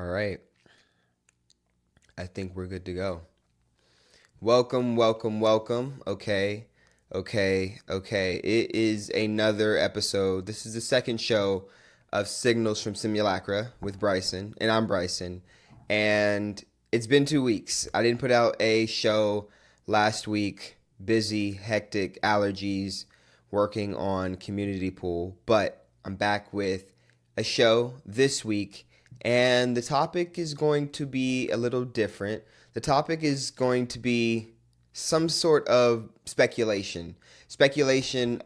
All right. I think we're good to go. Welcome, welcome, welcome. Okay. It is another episode. This is the second show of Signals from Simulacra with Bryceson, and I'm Bryceson. And it's been 2 weeks. I didn't put out a show last week. Busy, hectic, allergies, working on Community Pool. But I'm back with a show this week, and the topic is going to be a little different. The topic is going to be some sort of speculation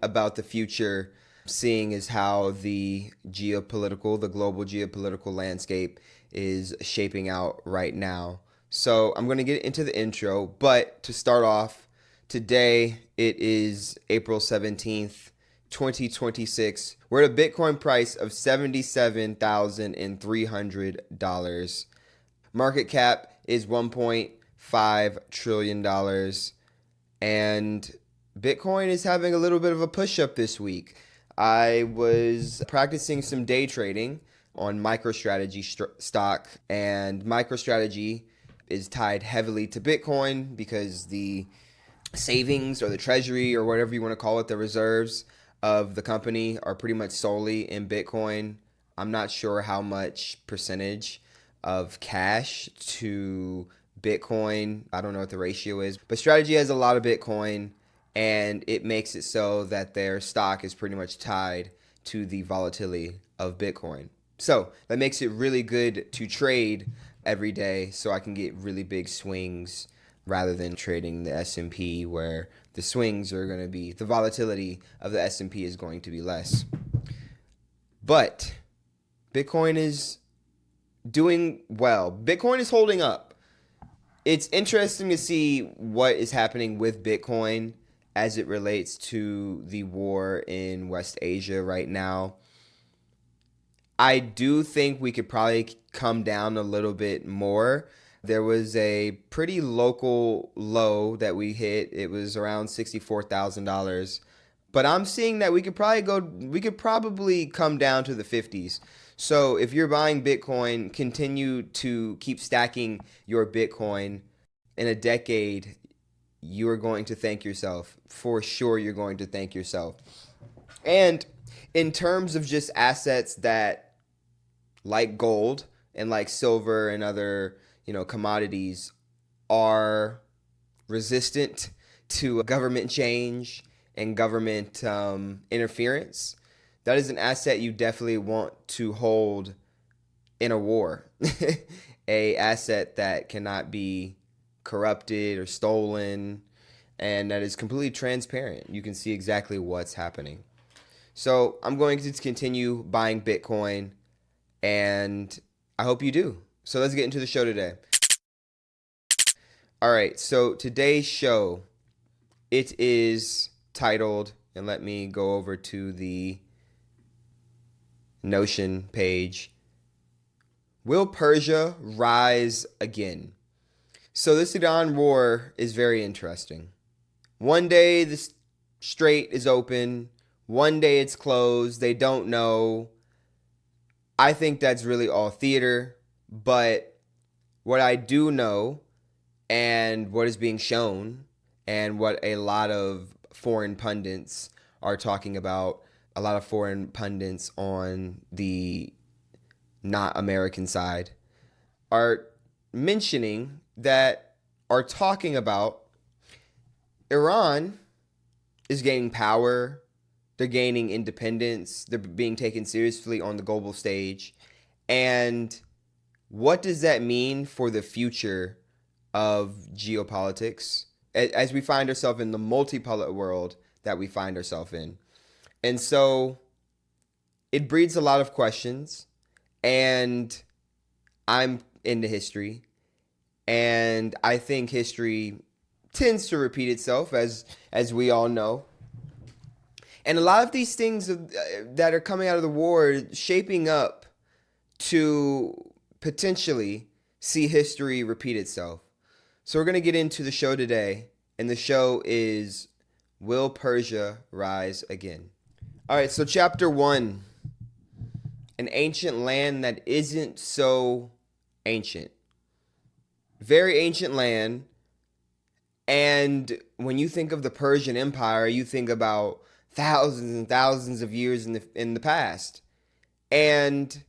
about the future, seeing as how the global geopolitical landscape is shaping out right now. So I'm going to get into the intro, but to start off, today it is April 17th, 2026. We're at a Bitcoin price of $77,300. Market cap is $1.5 trillion. And Bitcoin is having a little bit of a push up this week. I was practicing some day trading on MicroStrategy stock, and MicroStrategy is tied heavily to Bitcoin because the savings or the treasury or whatever you want to call it, the reserves of the company are pretty much solely in Bitcoin. I'm not sure how much percentage of cash to Bitcoin. I don't know what the ratio is, but Strategy has a lot of Bitcoin, and it makes it so that their stock is pretty much tied to the volatility of Bitcoin. So that makes it really good to trade every day, so I can get really big swings rather than trading the S&P, where the swings are going to be, the volatility of the S&P is going to be less. But Bitcoin is doing well. Bitcoin is holding up. It's interesting to see what is happening with Bitcoin as it relates to the war in West Asia right now. I do think we could probably come down a little bit more. There was a pretty local low that we hit. It was around $64,000. But I'm seeing that we could probably come down to the 50s. So if you're buying Bitcoin, continue to keep stacking your Bitcoin. In a decade, you are going to thank yourself. For sure, you're going to thank yourself. And in terms of just assets that, like gold and like silver and other, commodities, are resistant to government change and government interference, that is an asset you definitely want to hold in a war. A asset that cannot be corrupted or stolen, and that is completely transparent. You can see exactly what's happening. So I'm going to continue buying Bitcoin, and I hope you do. So let's get into the show today. All right, so today's show, it is titled, and let me go over to the Notion page, Will Persia Rise Again? So this Iran war is very interesting. One day the Strait is open, one day it's closed, they don't know. I think that's really all theater, but what I do know, and what is being shown, and what a lot of foreign pundits are talking about, a lot of foreign pundits on the not American side are mentioning that, are talking about Iran is gaining power, they're gaining independence, they're being taken seriously on the global stage. And what does that mean for the future of geopolitics as we find ourselves in the multipolar world that we find ourselves in? And so it breeds a lot of questions, and I'm into history, and I think history tends to repeat itself, as we all know. And a lot of these things that are coming out of the war are shaping up to potentially see history repeat itself. So we're going to get into the show today, and the show is Will Persia Rise Again? All right, so chapter 1, an ancient land that isn't so ancient. Very ancient land. And when you think of the Persian Empire, you think about thousands and thousands of years in the past. And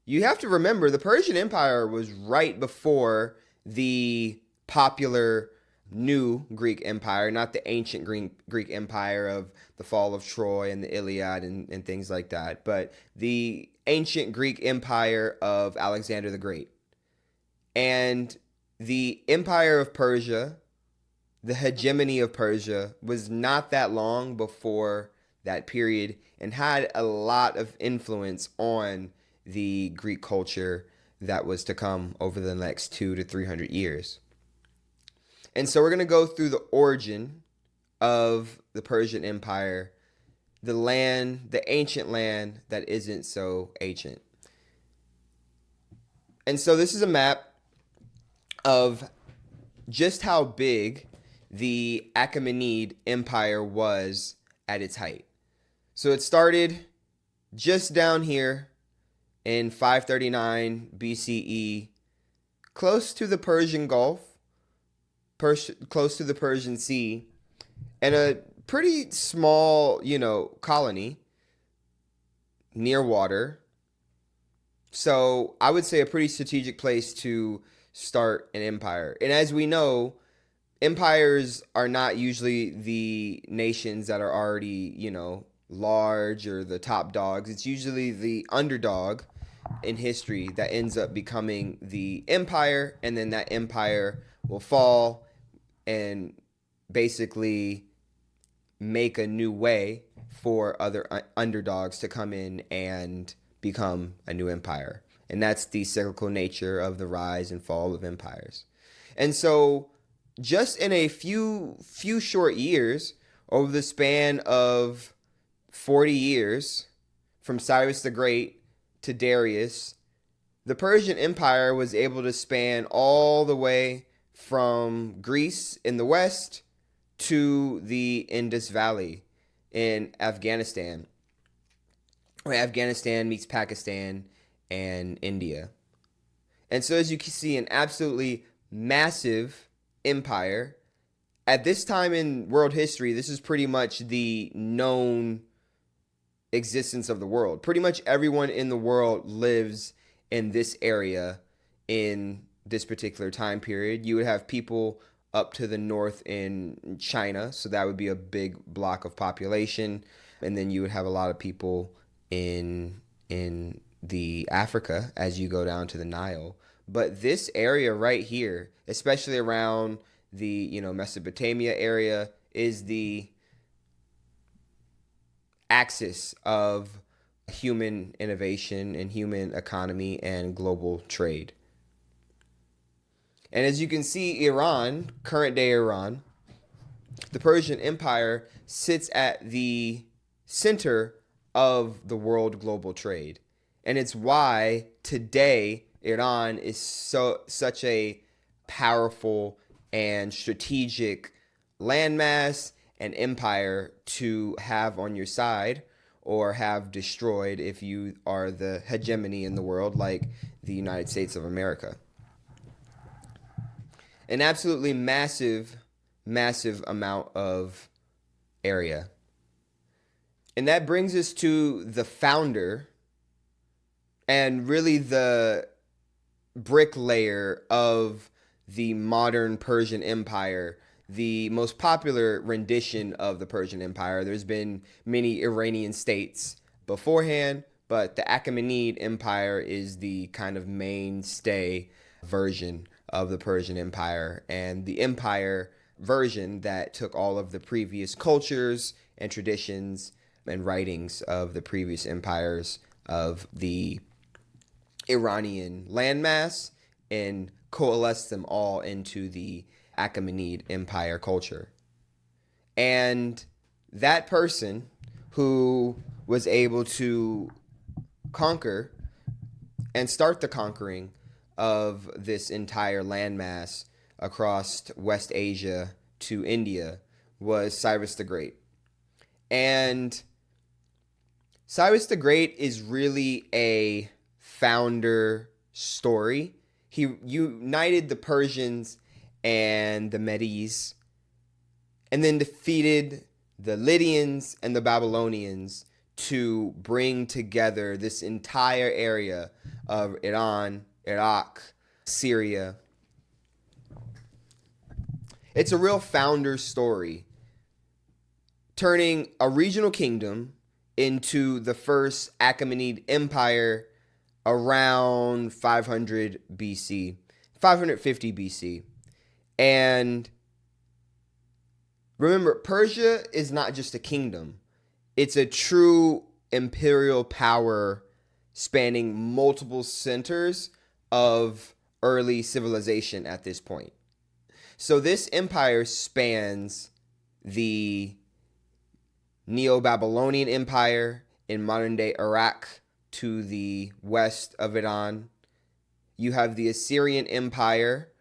you have to remember the Persian Empire was right before the popular new Greek Empire, not the ancient Greek Empire of the fall of Troy and the Iliad and things like that, but the ancient Greek Empire of Alexander the Great. And the Empire of Persia, the hegemony of Persia, was not that long before that period and had a lot of influence on the Greek culture that was to come over the next 200 to 300 years. And so we're going to go through the origin of the Persian Empire, the land, the ancient land that isn't so ancient. And so this is a map of just how big the Achaemenid Empire was at its height. So it started just down here in 539 BCE, close to the Persian Gulf, close to the Persian Sea, and a pretty small, colony near water. So I would say a pretty strategic place to start an empire. And as we know, empires are not usually the nations that are already, large or the top dogs. It's usually the underdog in history that ends up becoming the empire, and then that empire will fall and basically make a new way for other underdogs to come in and become a new empire. And that's the cyclical nature of the rise and fall of empires. And so just in a few short years, over the span of 40 years, from Cyrus the Great to Darius, the Persian Empire was able to span all the way from Greece in the west to the Indus Valley in Afghanistan, where Afghanistan meets Pakistan and India. And so as you can see, an absolutely massive empire. At this time in world history, this is pretty much the known existence of the world. Pretty much everyone in the world lives in this area in this particular time period. You would have people up to the north in China, so that would be a big block of population, and then you would have a lot of people in the Africa as you go down to the Nile. But this area right here, especially around the Mesopotamia area, is the axis of human innovation and human economy and global trade. And as you can see, Iran, current day Iran, the Persian Empire sits at the center of the world global trade. And it's why today Iran is such a powerful and strategic landmass and empire to have on your side or have destroyed if you are the hegemony in the world like the United States of America. An absolutely massive amount of area. And that brings us to the founder and really the bricklayer of the modern Persian Empire, the most popular rendition of the Persian Empire. There's been many Iranian states beforehand, but the Achaemenid Empire is the kind of mainstay version of the Persian Empire, and the empire version that took all of the previous cultures and traditions and writings of the previous empires of the Iranian landmass and coalesced them all into the Achaemenid Empire culture. And that person who was able to conquer and start the conquering of this entire landmass across West Asia to India was Cyrus the Great. And Cyrus the Great is really a founder story. He united the Persians and the Medes, and then defeated the Lydians and the Babylonians to bring together this entire area of Iran, Iraq, Syria. It's a real founder's story, turning a regional kingdom into the first Achaemenid Empire around 500 BC, 550 BC. And remember, Persia is not just a kingdom. It's a true imperial power spanning multiple centers of early civilization at this point. So this empire spans the Neo-Babylonian Empire in modern-day Iraq to the west of Iran. You have the Assyrian Empire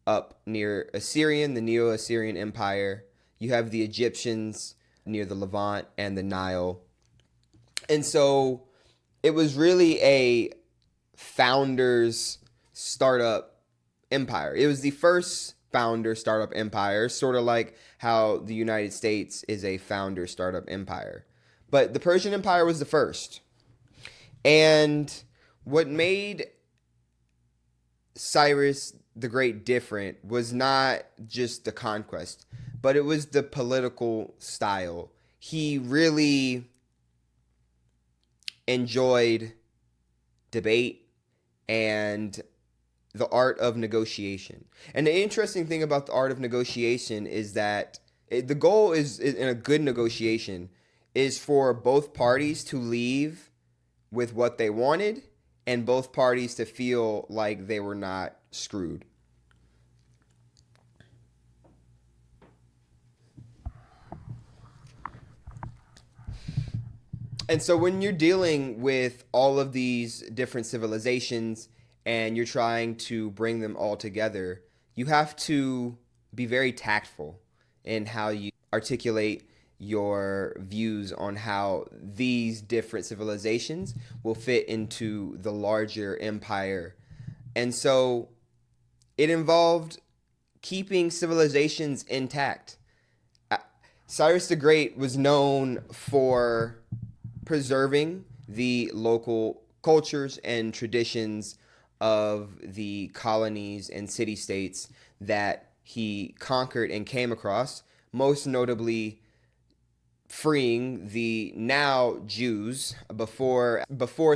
up near Assyrian, the Neo-Assyrian Empire. You have the Egyptians near the Levant and the Nile. And so it was really a founder's startup empire. It was the first founder startup empire, sort of like how the United States is a founder startup empire. But the Persian Empire was the first. And what made Cyrus the Great different was not just the conquest, but it was the political style. He really enjoyed debate and the art of negotiation. And the interesting thing about the art of negotiation is that the goal is in a good negotiation is for both parties to leave with what they wanted and both parties to feel like they were not screwed. And so when you're dealing with all of these different civilizations and you're trying to bring them all together, you have to be very tactful in how you articulate your views on how these different civilizations will fit into the larger empire. And so it involved keeping civilizations intact. Cyrus the Great was known for preserving the local cultures and traditions of the colonies and city-states that he conquered and came across, most notably freeing the now Jews. Before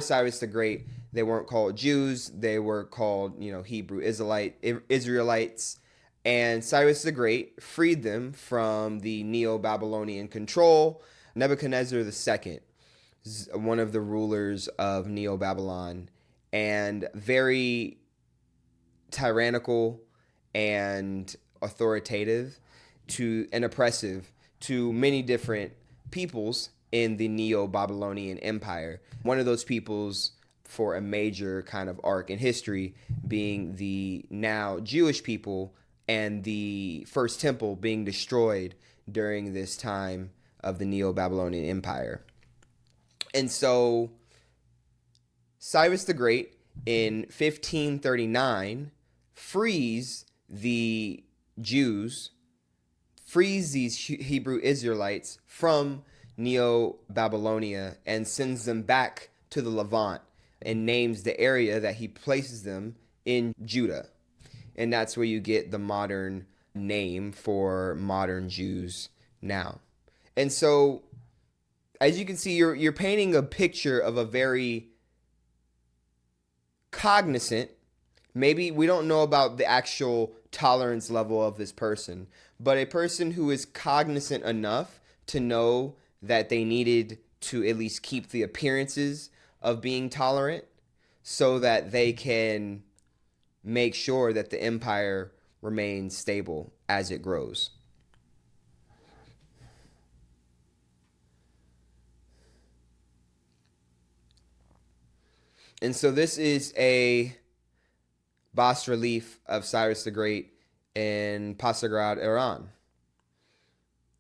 Cyrus the Great, they weren't called Jews, they were called, Hebrew Israelites. And Cyrus the Great freed them from the Neo-Babylonian control. Nebuchadnezzar II, one of the rulers of Neo-Babylon, and very tyrannical and authoritative and oppressive to many different peoples in the Neo-Babylonian Empire. One of those peoples for a major kind of arc in history being the now Jewish people and the first temple being destroyed during this time of the Neo-Babylonian Empire. And so Cyrus the Great in 1539 frees the Jews, frees these Hebrew Israelites from Neo-Babylonia and sends them back to the Levant and names the area that he places them in Judah. And that's where you get the modern name for modern Jews now. And so, as you can see, you're painting a picture of a very cognizant, maybe we don't know about the actual tolerance level of this person, but a person who is cognizant enough to know that they needed to at least keep the appearances of being tolerant so that they can make sure that the empire remains stable as it grows. And so this is a bas-relief of Cyrus the Great in Pasargrad, Iran.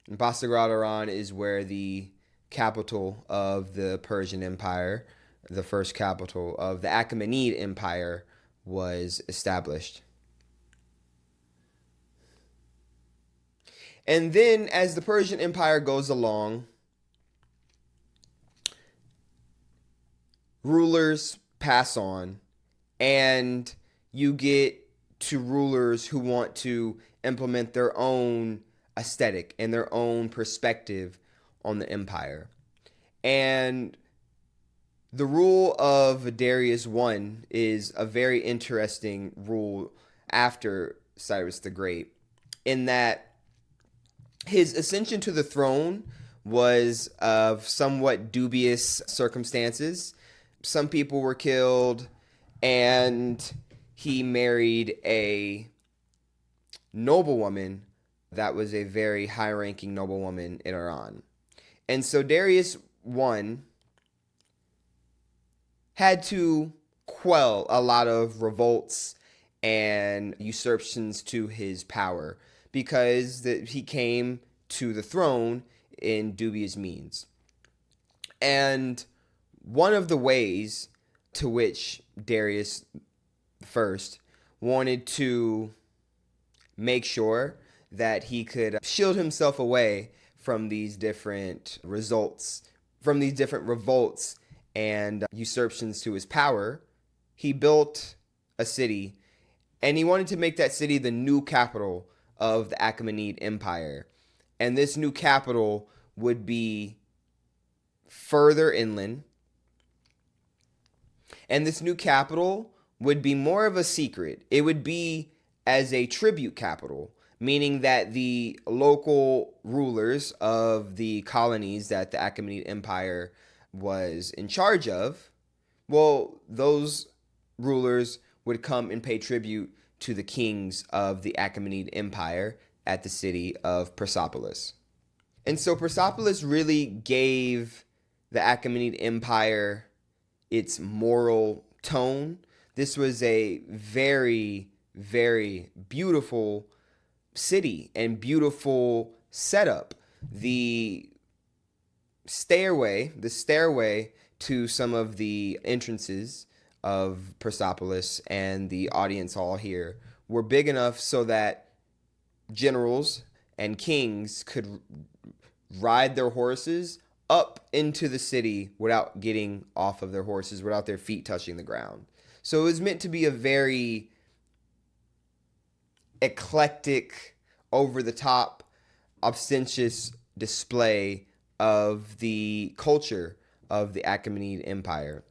And Pasargrad, Iran is where the capital of the Persian Empire, the first capital of the Achaemenid Empire, was established. And then as the Persian Empire goes along, rulers pass on, and you get to rulers who want to implement their own aesthetic and their own perspective on the empire. And the rule of Darius I is a very interesting rule after Cyrus the Great, in that his ascension to the throne was of somewhat dubious circumstances. Some people were killed, and he married a noblewoman that was a very high-ranking noblewoman in Iran. And so Darius I had to quell a lot of revolts and usurpations to his power because he came to the throne in dubious means. And one of the ways to which Darius I wanted to make sure that he could shield himself away from these different results, from these different revolts and usurpations to his power, he built a city, and he wanted to make that city the new capital of the Achaemenid Empire. And this new capital would be further inland, and this new capital would be more of a secret. It would be as a tribute capital, meaning that the local rulers of the colonies that the Achaemenid Empire was in charge of, well, those rulers would come and pay tribute to the kings of the Achaemenid Empire at the city of Persepolis. And so Persepolis really gave the Achaemenid Empire its moral tone. This was a very, very beautiful city and beautiful setup. The stairway to some of the entrances of Persepolis and the audience hall here were big enough so that generals and kings could ride their horses up into the city without getting off of their horses, without their feet touching the ground. So it was meant to be a very eclectic, over-the-top, ostentatious display of the culture of the Achaemenid Empire.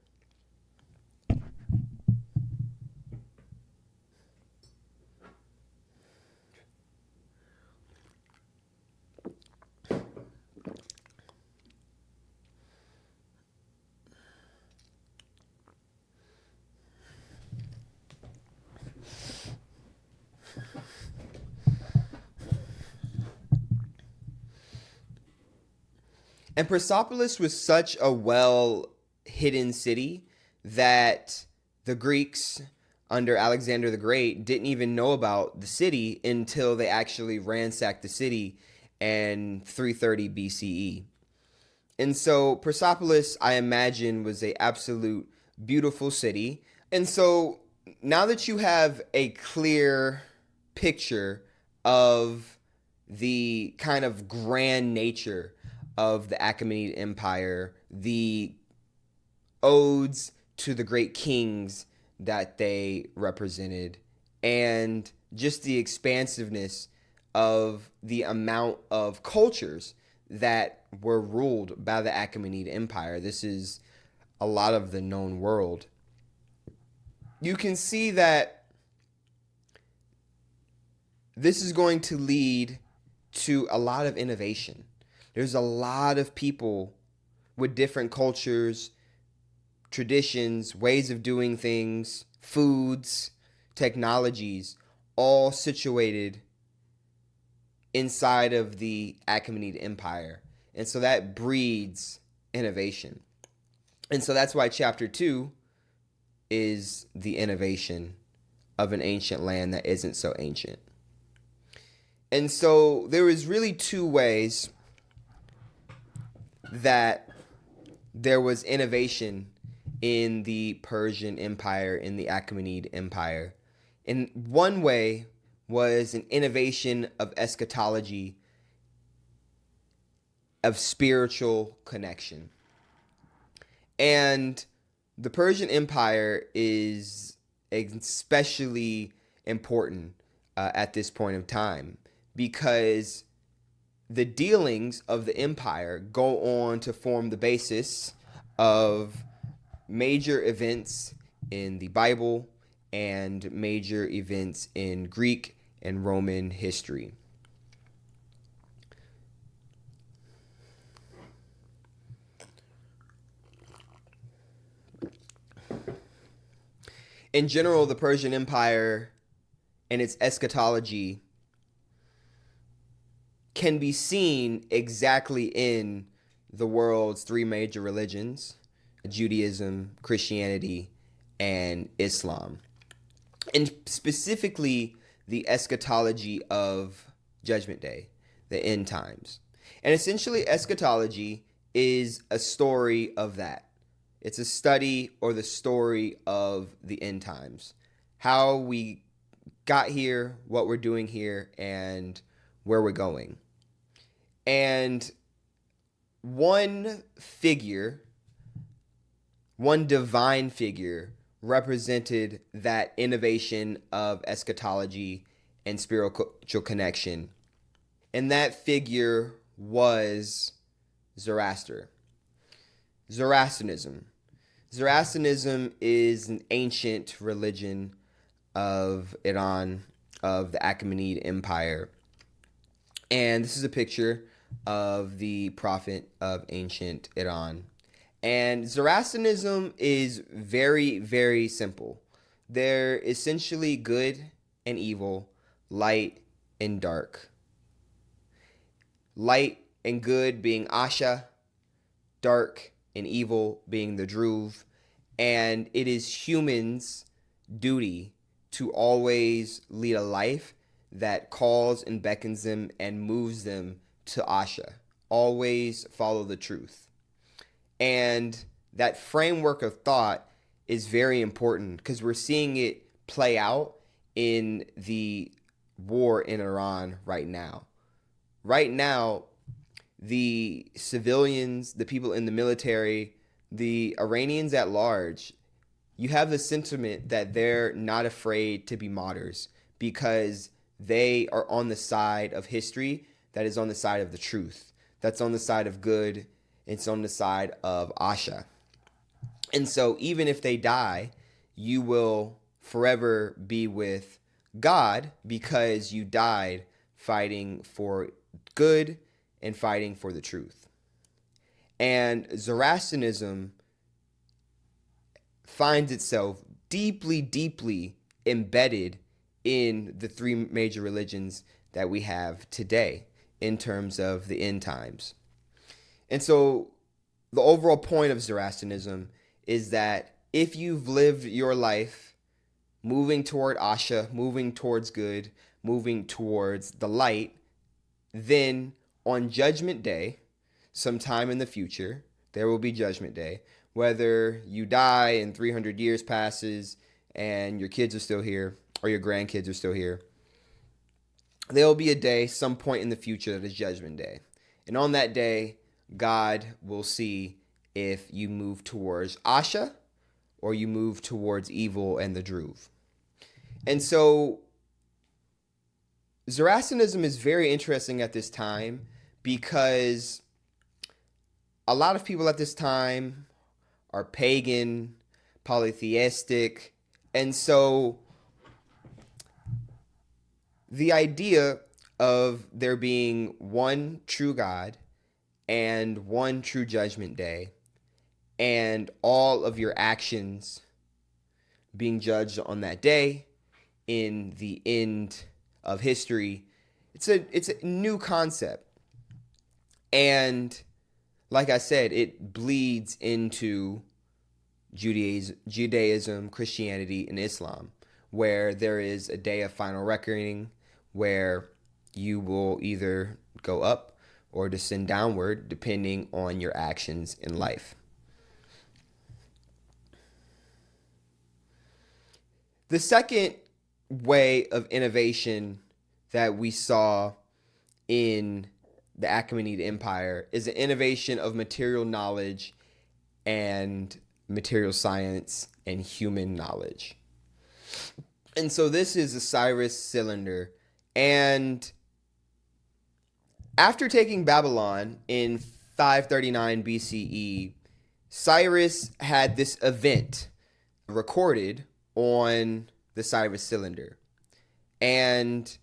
And Persepolis was such a well-hidden city that the Greeks under Alexander the Great didn't even know about the city until they actually ransacked the city in 330 BCE. And so Persepolis, I imagine, was an absolute beautiful city. And so now that you have a clear picture of the kind of grand nature of the Achaemenid Empire, the odes to the great kings that they represented, and just the expansiveness of the amount of cultures that were ruled by the Achaemenid Empire. This is a lot of the known world. You can see that this is going to lead to a lot of innovation. There's a lot of people with different cultures, traditions, ways of doing things, foods, technologies, all situated inside of the Achaemenid Empire. And so that breeds innovation. And so that's why chapter 2 is the innovation of an ancient land that isn't so ancient. And so there is really two ways that there was innovation in the Persian Empire, in the Achaemenid Empire. In one way was an innovation of eschatology, of spiritual connection. And the Persian Empire is especially important at this point of time because the dealings of the empire go on to form the basis of major events in the Bible and major events in Greek and Roman history. In general, the Persian Empire and its eschatology can be seen exactly in the world's three major religions: Judaism, Christianity, and Islam. And specifically, the eschatology of Judgment Day, the end times. And essentially, eschatology is a story of that. It's a study or the story of the end times. How we got here, what we're doing here, and where we're going. And one figure, one divine figure, represented that innovation of eschatology and spiritual connection. And that figure was Zoroaster. Zoroastrianism. Zoroastrianism is an ancient religion of Iran, of the Achaemenid Empire. And this is a picture of the prophet of ancient Iran. And Zoroastrianism is very, very simple. They're essentially good and evil, light and dark. Light and good being Asha, dark and evil being the Druv. And it is humans' duty to always lead a life that calls and beckons them and moves them to Asha. Always follow the truth. And that framework of thought is very important because we're seeing it play out in the war in Iran right now. Right now, the civilians, the people in the military, the Iranians at large, you have the sentiment that they're not afraid to be martyrs because they are on the side of history that is on the side of the truth, that's on the side of good, it's on the side of Asha. And so even if they die, you will forever be with God because you died fighting for good and fighting for the truth. And Zoroastrianism finds itself deeply, deeply embedded in the three major religions that we have today in terms of the end times. And so the overall point of Zoroastrianism is that if you've lived your life moving toward Asha, moving towards good, moving towards the light, then on Judgment Day, sometime in the future, there will be Judgment Day. Whether you die and 300 years passes and your kids are still here or your grandkids are still here, there will be a day, some point in the future, that is Judgment Day. And on that day, God will see if you move towards Asha or you move towards evil and the Druv. And so Zoroastrianism is very interesting at this time because a lot of people at this time are pagan, polytheistic, and so the idea of there being one true God and one true judgment day and all of your actions being judged on that day in the end of history, it's a new concept. And like I said, it bleeds into Judaism, Christianity, and Islam, where there is a day of final reckoning where you will either go up or descend downward depending on your actions in life. The second way of innovation that we saw in the Achaemenid Empire is the innovation of material knowledge and material science and human knowledge. And so this is a Cyrus cylinder. And after taking Babylon in 539 BCE, Cyrus had this event recorded on the Cyrus cylinder. And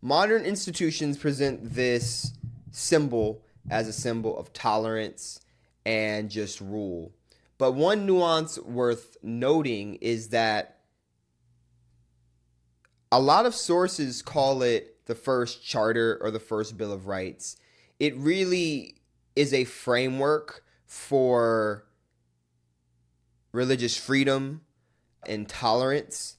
modern institutions present this symbol as a symbol of tolerance and just rule. But one nuance worth noting is that a lot of sources call it the first charter or the first Bill of Rights. It really is a framework for religious freedom and tolerance.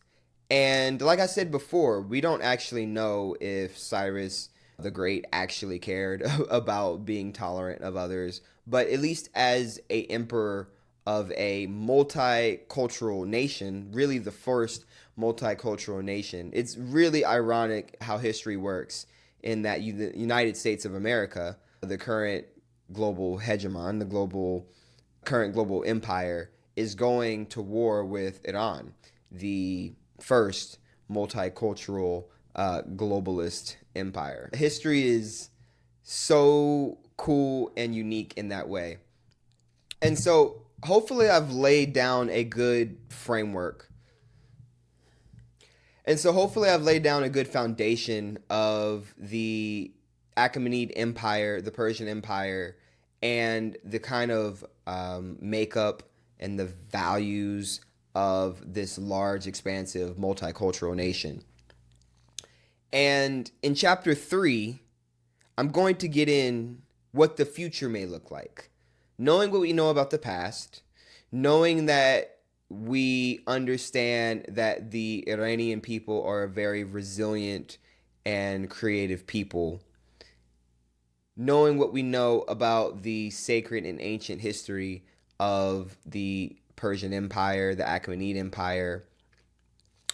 And like I said before, we don't actually know if Cyrus the Great actually cared about being tolerant of others, but at least as a emperor of a multicultural nation, really the first multicultural nation. It's really ironic how history works in that the United States of America, the current global hegemon, current global empire, is going to war with Iran, the first multicultural globalist empire. History is so cool and unique in that way. And so hopefully I've laid down a good framework. And so hopefully I've laid down a good foundation of the Achaemenid Empire, the Persian Empire, and the kind of makeup and the values of this large, expansive, multicultural nation. And in chapter 3, I'm going to get in what the future may look like. Knowing what we know about the past, knowing that we understand that the Iranian people are a very resilient and creative people, knowing what we know about the sacred and ancient history of the Persian Empire, the Achaemenid Empire,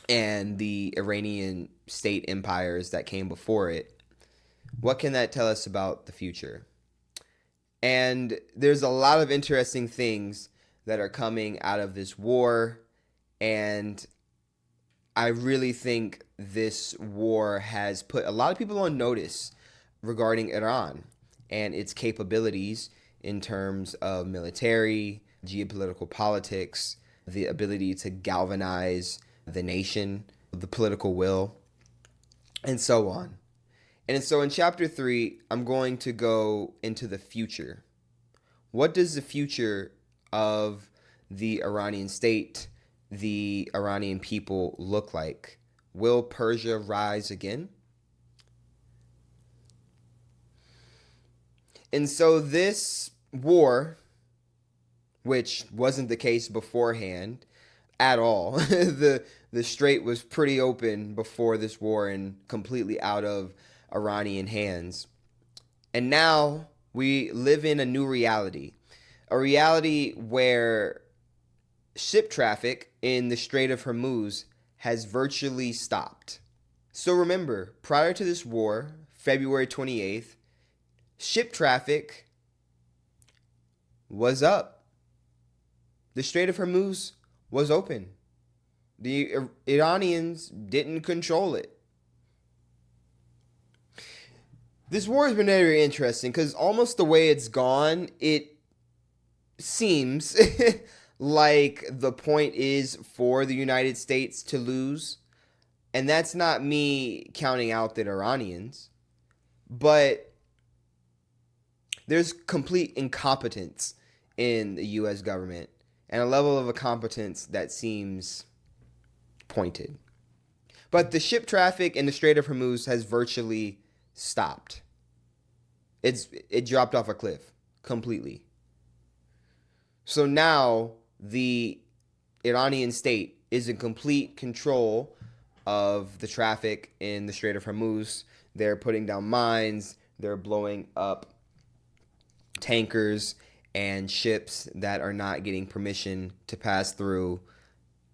and the Iranian state empires that came before it, what can that tell us about the future? And there's a lot of interesting things that are coming out of this war, and I really think this war has put a lot of people on notice regarding Iran and its capabilities in terms of military, geopolitical politics, the ability to galvanize the nation, the political will, and so on. And so in chapter 3, I'm going to go into the future. What does the future of the Iranian state, the Iranian people look like? Will Persia rise again? And so this war, which wasn't the case beforehand at all, the Strait was pretty open before this war and completely out of Iranian hands. And now we live in a new reality, a reality where ship traffic in the Strait of Hormuz has virtually stopped. So remember, prior to this war, February 28th, ship traffic was up. The Strait of Hormuz was open. The Iranians didn't control it. This war has been very interesting because almost the way it's gone, it seems like the point is for the United States to lose. And that's not me counting out the Iranians, but there's complete incompetence in the U.S. government and a level of incompetence that seems pointed. But the ship traffic in the Strait of Hormuz has virtually stopped. It dropped off a cliff completely. So now the Iranian state is in complete control of the traffic in the Strait of Hormuz. They're putting down mines. They're blowing up tankers and ships that are not getting permission to pass through.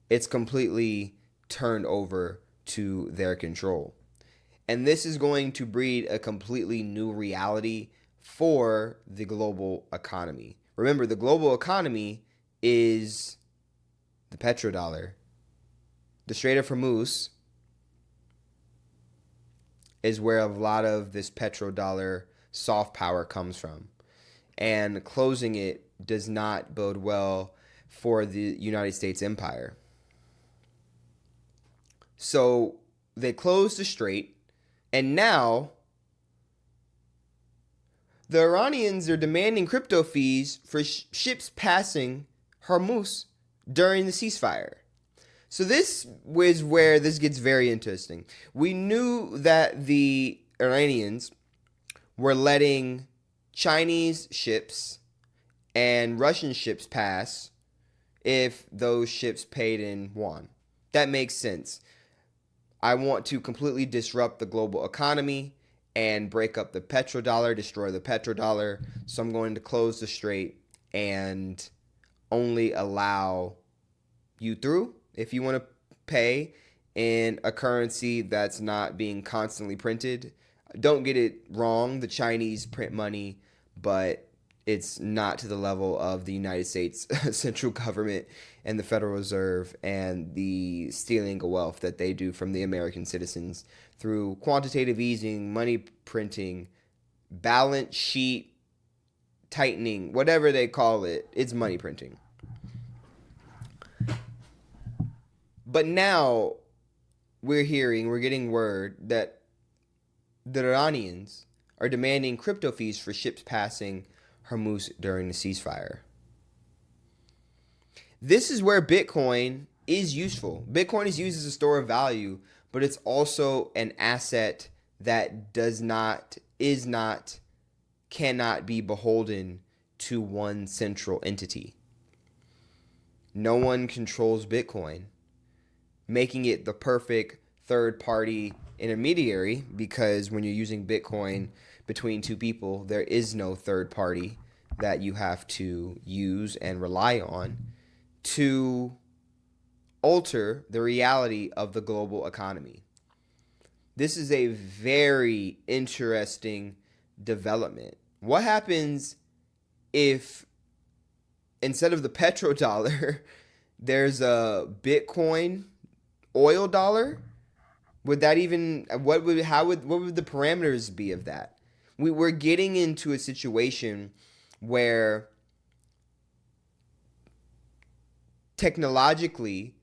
it's completely turned over to their control. And this is going to breed a completely new reality for the global economy. Remember, the global economy is the petrodollar. The Strait of Hormuz is where a lot of this petrodollar soft power comes from. And closing it does not bode well for the United States empire. So they closed the strait, and now the Iranians are demanding crypto fees for ships passing Hormuz during the ceasefire. So this was where this gets very interesting. We knew that the Iranians were letting Chinese ships and Russian ships pass if those ships paid in yuan. That makes sense. I want to completely disrupt the global economy and break up the petrodollar, destroy the petrodollar. So I'm going to close the strait and only allow you through if you want to pay in a currency that's not being constantly printed. Don't get it wrong, the Chinese print money, but it's not to the level of the United States central government and the Federal Reserve and the stealing of wealth that they do from the American citizens through quantitative easing, money printing, balance sheet tightening, whatever they call it. It's money printing. But now we're getting word that the Iranians are demanding crypto fees for ships passing Hormuz during the ceasefire. This is where Bitcoin is useful. Bitcoin is used as a store of value, but it's also an asset that cannot be beholden to one central entity. No one controls Bitcoin, making it the perfect third-party intermediary, because when you're using Bitcoin between two people, there is no third party that you have to use and rely on to alter the reality of the global economy. This is a very interesting development. What happens if instead of the petrodollar, there's a Bitcoin oil dollar? Would that even what would the parameters be of that? We're getting into a situation where technologically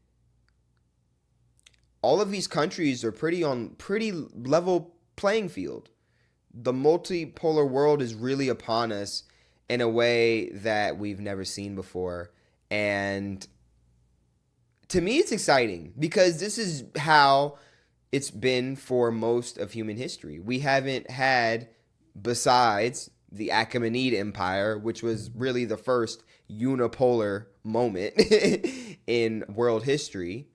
all of these countries are pretty level playing field. The multipolar world is really upon us in a way that we've never seen before. And to me, it's exciting because this is how it's been for most of human history. We haven't had, besides the Achaemenid Empire, which was really the first unipolar moment in world history.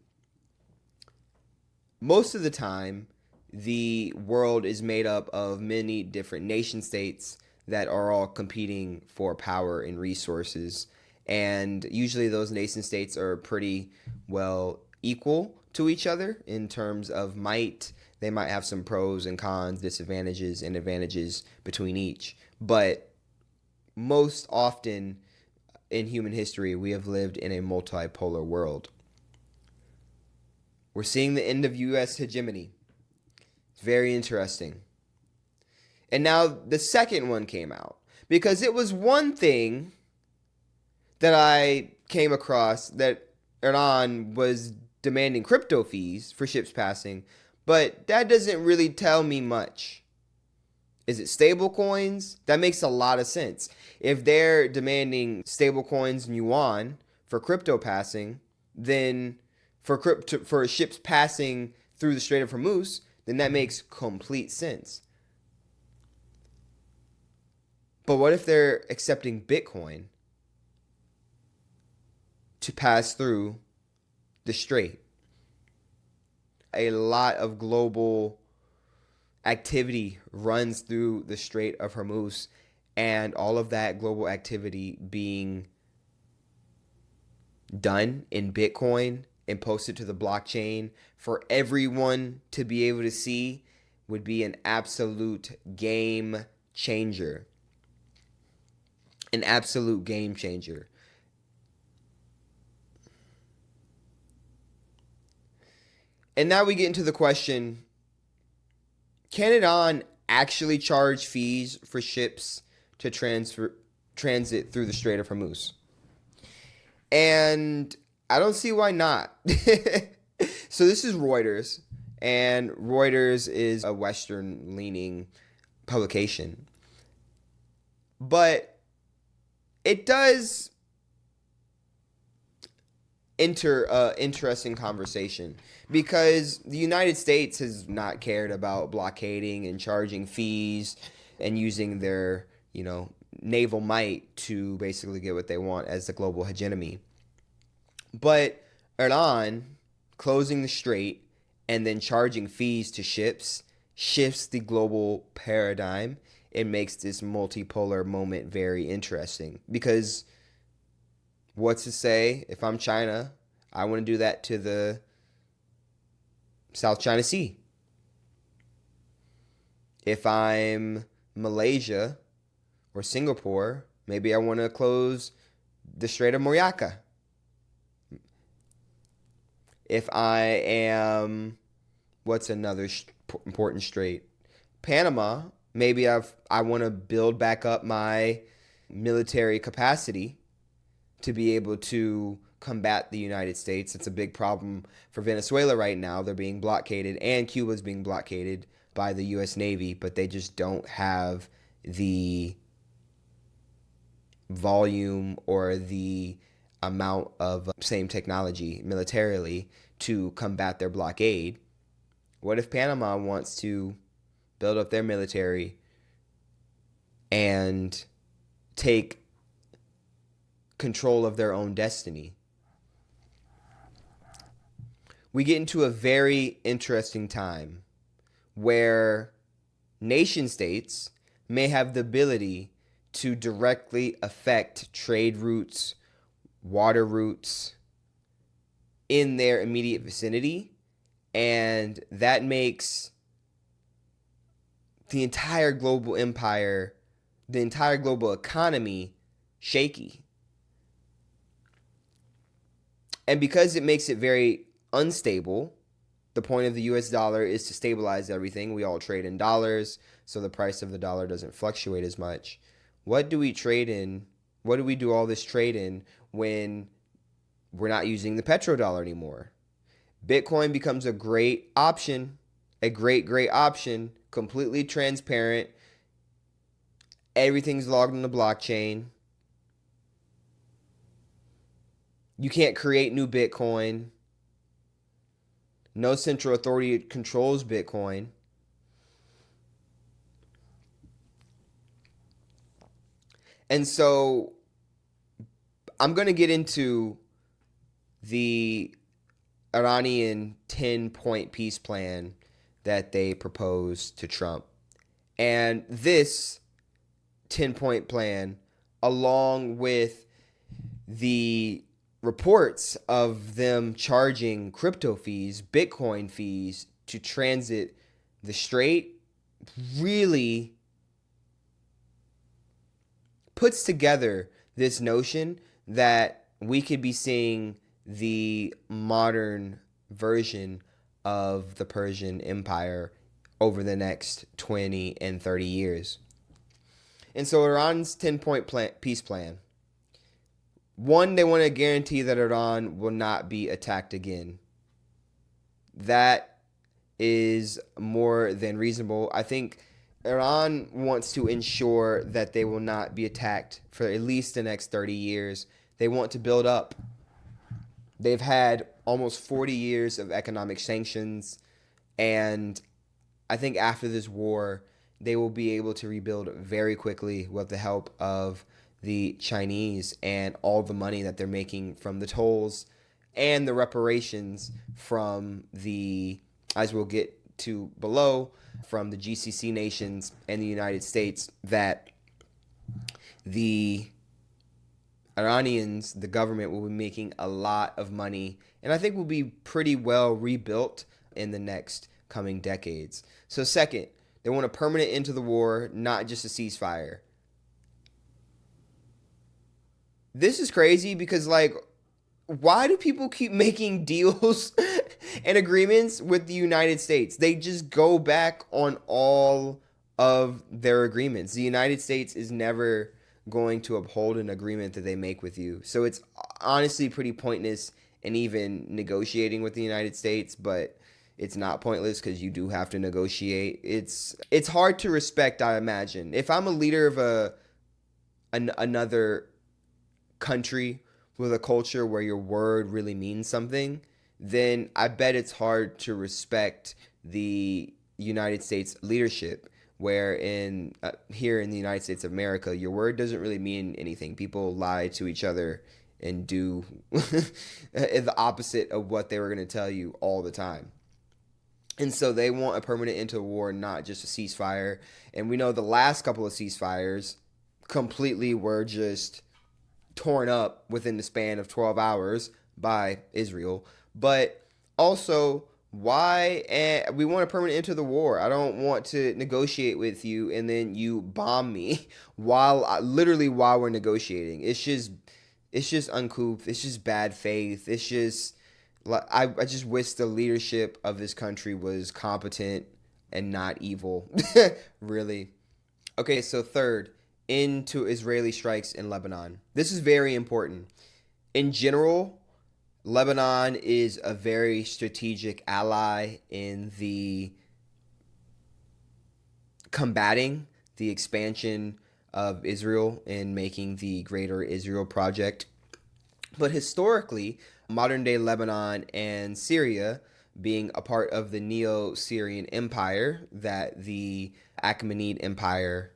Most of the time, the world is made up of many different nation states that are all competing for power and resources. And usually those nation states are pretty well equal to each other in terms of might. They might have some pros and cons, disadvantages and advantages between each. But most often in human history, we have lived in a multipolar world. We're seeing the end of U.S. hegemony. It's very interesting. And now the second one came out, because it was one thing that I came across that Iran was demanding crypto fees for ships passing, but that doesn't really tell me much. Is it stable coins? That makes a lot of sense. If they're demanding stable coins in yuan for crypto passing, then for ships passing through the Strait of Hormuz, then that makes complete sense. But what if they're accepting Bitcoin to pass through the strait? A lot of global activity runs through the Strait of Hormuz, and all of that global activity being done in Bitcoin and post it to the blockchain for everyone to be able to see would be an absolute game changer. An absolute game changer. And now we get into the question, can Iran actually charge fees for ships to transit through the Strait of Hormuz? And I don't see why not. So this is Reuters, and Reuters is a Western-leaning publication. But it does enter an interesting conversation, because the United States has not cared about blockading and charging fees and using their, naval might to basically get what they want as the global hegemony. But Iran closing the strait and then charging fees to ships shifts the global paradigm. It makes this multipolar moment very interesting, because what's to say if I'm China, I want to do that to the South China Sea. If I'm Malaysia or Singapore, maybe I want to close the Strait of Malacca. If I am, what's another important strait? Panama, maybe I want to build back up my military capacity to be able to combat the United States. It's a big problem for Venezuela right now. They're being blockaded, and Cuba's being blockaded by the U.S. Navy, but they just don't have the volume or the amount of same technology militarily to combat their blockade. What if Panama wants to build up their military and take control of their own destiny? We get into a very interesting time where nation states may have the ability to directly affect trade routes, water routes in their immediate vicinity, and that makes the entire global empire, the entire global economy shaky. And because it makes it very unstable, the point of the US dollar is to stabilize everything. We all trade in dollars, so the price of the dollar doesn't fluctuate as much. What do we trade in? What do we do all this trade in when we're not using the petrodollar anymore? Bitcoin becomes a great option, a great option, completely transparent. Everything's logged on the blockchain. You can't create new Bitcoin. No central authority controls Bitcoin. And so I'm going to get into the Iranian 10-point peace plan that they proposed to Trump. And this 10-point plan, along with the reports of them charging crypto fees, Bitcoin fees to transit the strait, really puts together this notion that we could be seeing the modern version of the Persian Empire over the next 20 and 30 years. And so Iran's 10-point peace plan. One, they want to guarantee that Iran will not be attacked again. That is more than reasonable. I think Iran wants to ensure that they will not be attacked for at least the next 30 years. They want to build up. They've had almost 40 years of economic sanctions, and I think after this war, they will be able to rebuild very quickly with the help of the Chinese and all the money that they're making from the tolls and the reparations from the, as we'll get to below, from the GCC nations and the United States that the Iranians, the government, will be making a lot of money, and I think will be pretty well rebuilt in the next coming decades. So second, they want a permanent end to the war, not just a ceasefire. This is crazy because, like, why do people keep making deals and agreements with the United States? They just go back on all of their agreements. The United States is never going to uphold an agreement that they make with you. So it's honestly pretty pointless in even negotiating with the United States, but it's not pointless because you do have to negotiate. It's hard to respect, I imagine. If I'm a leader of another country with a culture where your word really means something, then I bet it's hard to respect the United States leadership. Where here in the United States of America, your word doesn't really mean anything. People lie to each other and do the opposite of what they were going to tell you all the time. And so they want a permanent end to the war, not just a ceasefire. And we know the last couple of ceasefires completely were just torn up within the span of 12 hours by Israel. But also, why we want a permanent end to the war? I don't want to negotiate with you and then you bomb me while we're negotiating. It's just uncouth. It's just bad faith. It's just I just wish the leadership of this country was competent and not evil. Really. Okay, so third, into Israeli strikes in Lebanon. This is very important. In general, Lebanon is a very strategic ally in the combating the expansion of Israel and making the Greater Israel Project. But historically, modern-day Lebanon and Syria, being a part of the Neo-Syrian Empire that the Achaemenid Empire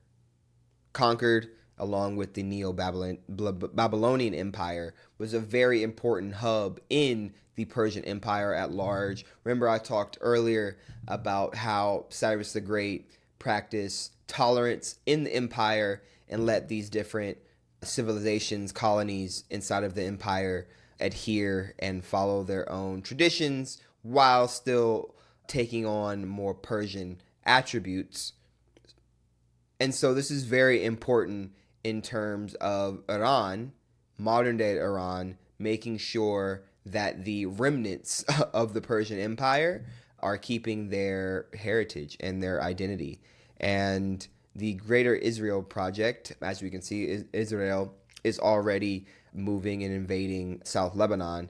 conquered, along with the Neo-Babylonian Empire, was a very important hub in the Persian Empire at large. Remember, I talked earlier about how Cyrus the Great practiced tolerance in the empire and let these different civilizations, colonies inside of the empire adhere and follow their own traditions while still taking on more Persian attributes. And so this is very important in terms of Iran, modern day Iran, making sure that the remnants of the Persian Empire are keeping their heritage and their identity. And the Greater Israel Project, as we can see, Israel is already moving and invading South Lebanon.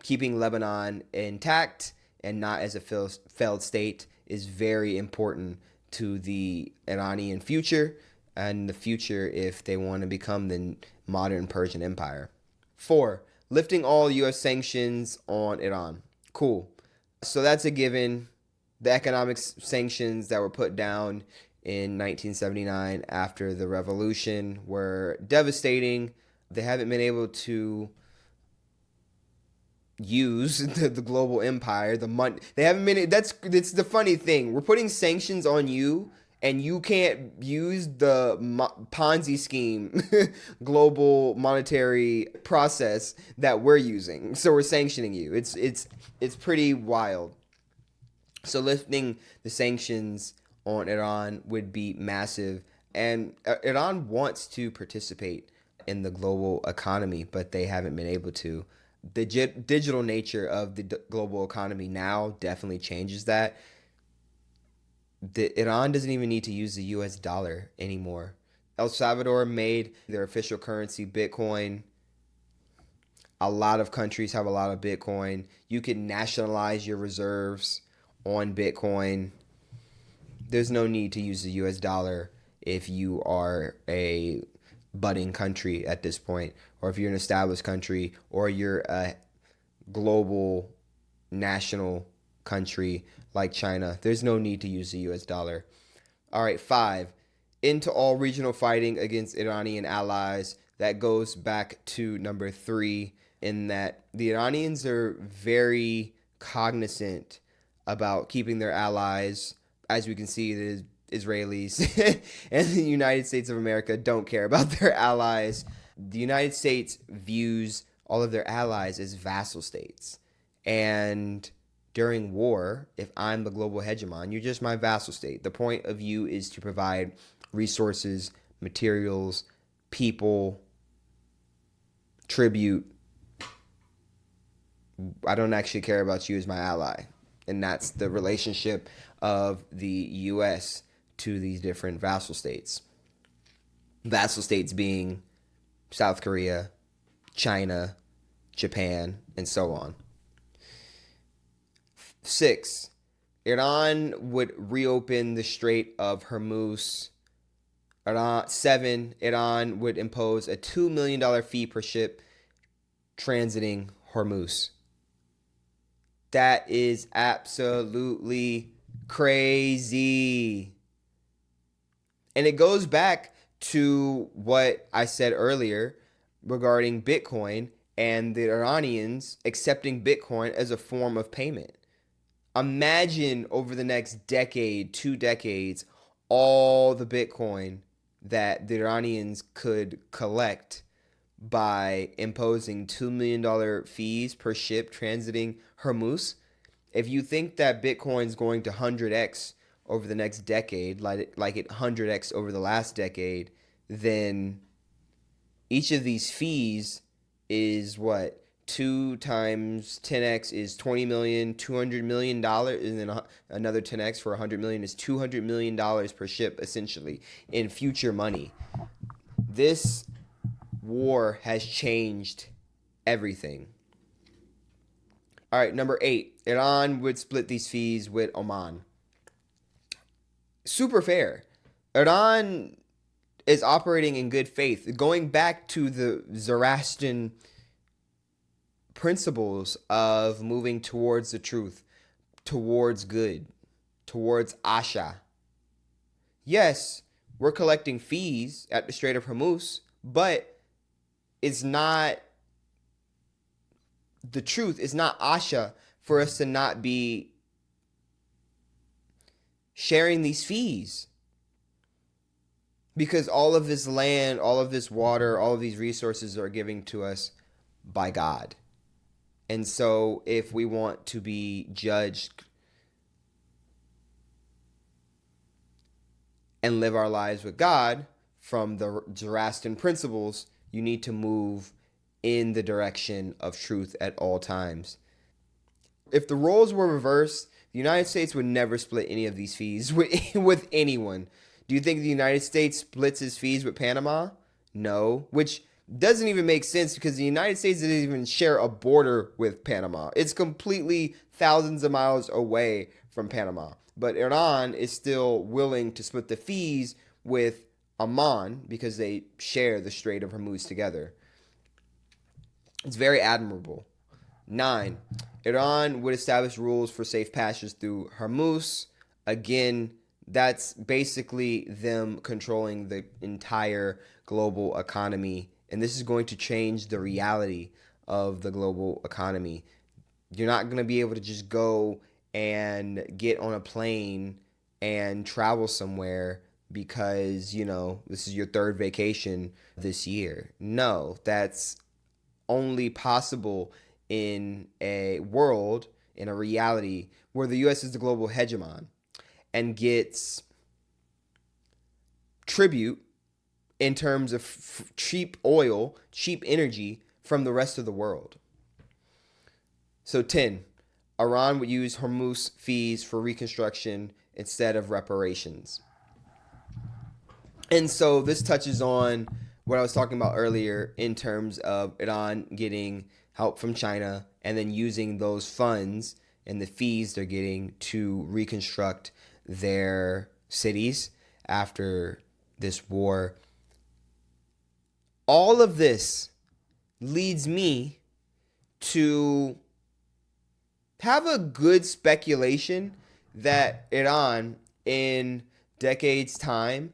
Keeping Lebanon intact and not as a failed state is very important to the Iranian future and the future if they want to become the modern Persian Empire. 4, lifting all U.S. sanctions on Iran. Cool. So that's a given. The economic sanctions that were put down in 1979 after the revolution were devastating. They haven't been able to use the global empire, the money. They haven't been. That's the funny thing. We're putting sanctions on you, and you can't use the Ponzi scheme, global monetary process that we're using. So we're sanctioning you. It's pretty wild. So lifting the sanctions on Iran would be massive, and Iran wants to participate in the global economy, but they haven't been able to. The digital nature of the global economy now definitely changes that. Iran doesn't even need to use the US dollar anymore. El Salvador made their official currency Bitcoin. A lot of countries have a lot of Bitcoin. You can nationalize your reserves on Bitcoin. There's no need to use the US dollar if you are a budding country at this point, or if you're an established country, or you're a global national country like China. There's no need to use the US dollar. All right, 5, into all regional fighting against Iranian allies. That goes back to number 3, in that the Iranians are very cognizant about keeping their allies. As we can see, Israelis and the United States of America don't care about their allies. the United States views all of their allies as vassal states. And during war, if I'm the global hegemon, you're just my vassal state. The point of you is to provide resources, materials, people, tribute. I don't actually care about you as my ally. And that's the relationship of the U.S. to these different vassal states. Vassal states being South Korea, China, Japan, and so on. 6. Iran would reopen the Strait of Hormuz. 7. Iran would impose a $2 million fee per ship transiting Hormuz. That is absolutely crazy. And it goes back to what I said earlier regarding Bitcoin and the Iranians accepting Bitcoin as a form of payment. Imagine over the next decade, 2 decades, all the Bitcoin that the Iranians could collect by imposing $2 million fees per ship transiting Hormuz. If you think that Bitcoin's going to 100x over the next decade, like it 100x over the last decade, then each of these fees is what? 2 times 10x is 20 million, $200 million, and then another 10x for 100 million is $200 million per ship, essentially, in future money. This war has changed everything. All right, number 8. Iran would split these fees with Oman. Super fair. Iran is operating in good faith. Going back to the Zoroastrian principles of moving towards the truth, towards good, towards Asha. Yes, we're collecting fees at the Strait of Hormuz, but it's not the truth. It's not Asha for us to not be sharing these fees. Because all of this land, all of this water, all of these resources are given to us by God. And so if we want to be judged and live our lives with God from the Zoroastrian principles, you need to move in the direction of truth at all times. If the roles were reversed, the United States would never split any of these fees with anyone. Do you think the United States splits its fees with Panama? No, which doesn't even make sense because the United States doesn't even share a border with Panama. It's completely thousands of miles away from Panama. But Iran is still willing to split the fees with Oman because they share the Strait of Hormuz together. It's very admirable. 9. Iran would establish rules for safe passage through Hormuz. Again, that's basically them controlling the entire global economy. And this is going to change the reality of the global economy. You're not going to be able to just go and get on a plane and travel somewhere because, this is your 3rd vacation this year. No, that's only possible in a world, in a reality where the U.S. is the global hegemon and gets tribute in terms of cheap oil, cheap energy from the rest of the world. So 10, Iran would use Hormuz fees for reconstruction instead of reparations. And so this touches on what I was talking about earlier in terms of Iran getting help from China and then using those funds and the fees they're getting to reconstruct their cities after this war. All of this leads me to have a good speculation that Iran in decades' time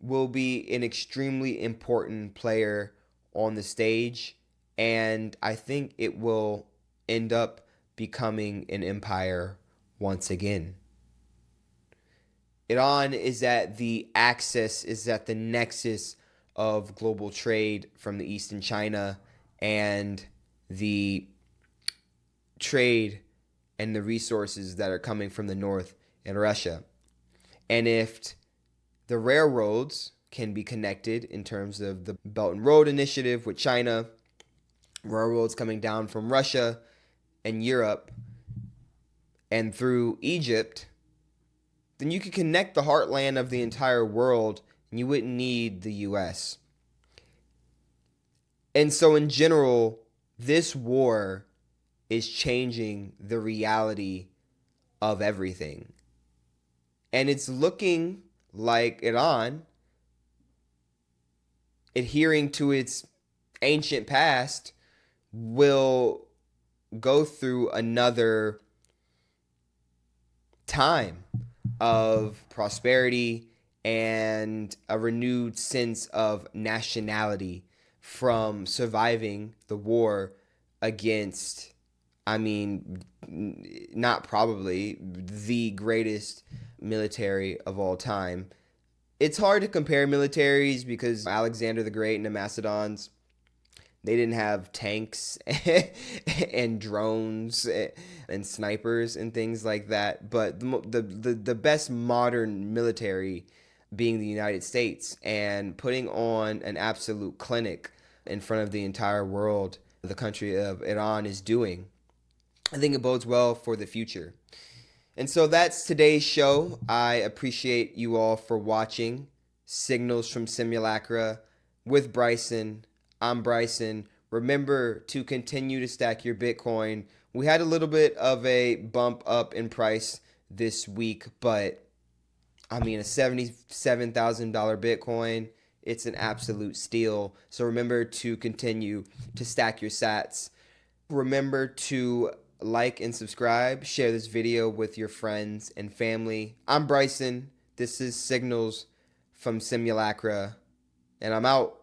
will be an extremely important player on the stage, and I think it will end up becoming an empire once again. Iran is at the axis, is at the nexus of global trade from the East and China, and the trade and the resources that are coming from the North and Russia. And if the railroads can be connected in terms of the Belt and Road Initiative with China, railroads coming down from Russia and Europe and through Egypt, then you could connect the heartland of the entire world and you wouldn't need the US. And so in general, this war is changing the reality of everything. And it's looking like Iran, adhering to its ancient past, will go through another time of prosperity and a renewed sense of nationality from surviving the war against, not probably, the greatest military of all time. It's hard to compare militaries because Alexander the Great and the Macedons, they didn't have tanks and drones and snipers and things like that. But the best modern military being the United States, and putting on an absolute clinic in front of the entire world, the country of Iran is doing. I think it bodes well for the future. And so that's today's show. I appreciate you all for watching Signals from Simulacra with Bryceson. I'm Bryceson. Remember to continue to stack your Bitcoin. We had a little bit of a bump up in price this week, but a $77,000 Bitcoin, it's an absolute steal. So remember to continue to stack your sats. Remember to like and subscribe. Share this video with your friends and family. I'm Bryceson. This is Signals from Simulacra, and I'm out.